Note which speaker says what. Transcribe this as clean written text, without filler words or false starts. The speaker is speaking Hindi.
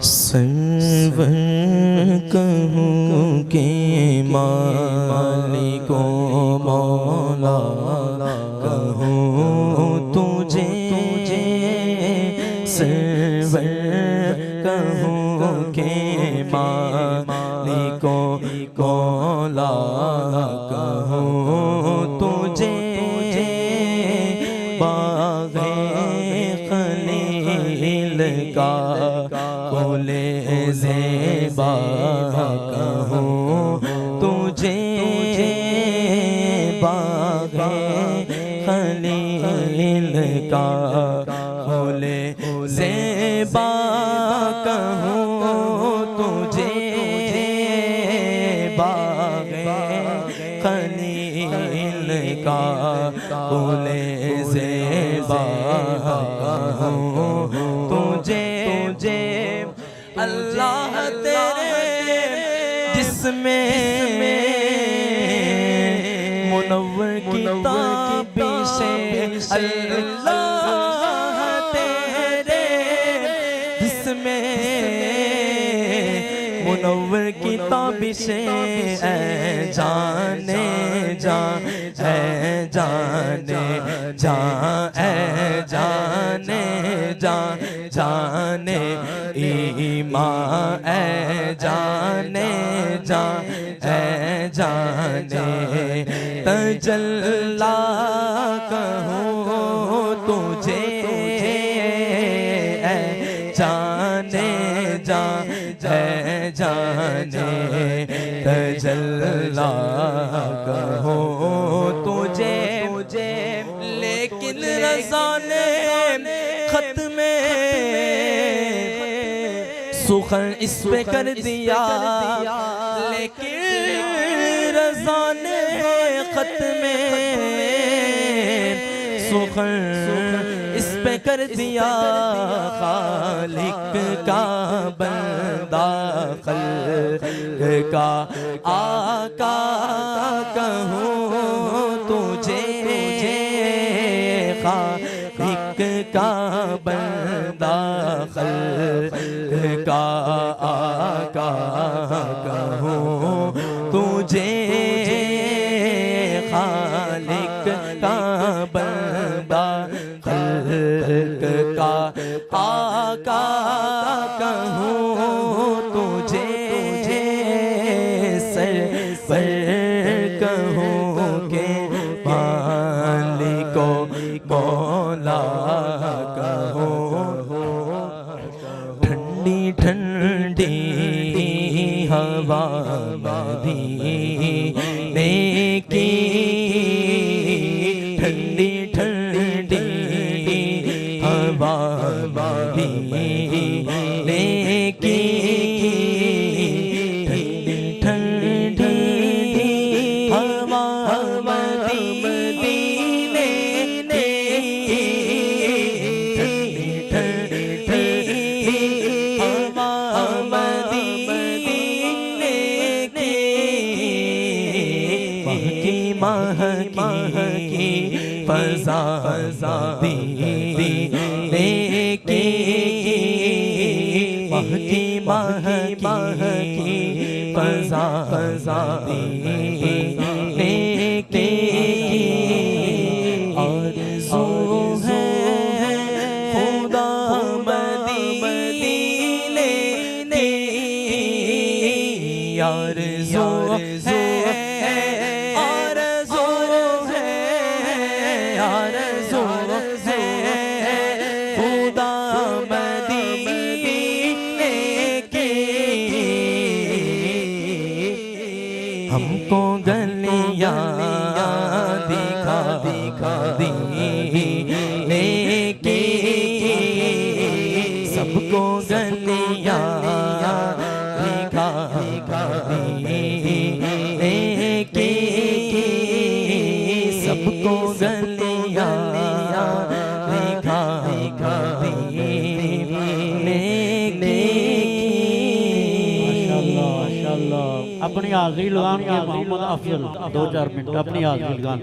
Speaker 1: सरवर कहूँ के मालिको मौला कहूँ तुझे सरवर कहूँ के मालिको मौला कहूँ तुझे बाग़े खलील का बोले ज़ेबा कहूँ तुझे बाग़े खलील का बोले ज़ेबा कहूँ तुझे बाग़े खलील का बोले ज़ेबा कहूँ तुझे अल्लाह तेरे जिसमें मुनव्वर किताबिश अल्लाह तेरे जिसमें मुनव्वर किताबिश जाने जा जाने जा जाने जा जाने ईमान जाने जा जाने तजल्ला कहूँ तुझे जाने जा जाने तजल्ला कहूँ तुझे लेकिन रज़ा ने खत में सुखन इस पे कर दिया लेकिन रज़ा ने खत में सुखन इस पे कर दिया खालिक का बंदा खल्क का आका कहूँ तुझे खालिक का बंदा खल्क का आका कहूँ तुझे खालिक का बंदा खल्क का आका कहूँ तुझे सरवर कहूँ के मालिको मौला कहूँ ठंडी ठंडी हवा मदीने की ठंडी ठंडी हवा मदीने की ठंडी ठंडी हवा मदीने की ठंडी ठंडी हवा मदीने की महकी फज़ा दीने की महकी फज़ा दीने की आरज़ू है खुदा मदीने की आरज़ू है खुदा मदीने की हमको गलियां दिखा दीने की सबको गलियां दिखा दीने की सबको गलियां दिखा दीने की।
Speaker 2: माशाअल्लाह अपनी हाज़िरी लगान के मोहम्मद अफजल 2-4 मिनट अपनी हाज़िरी लगान।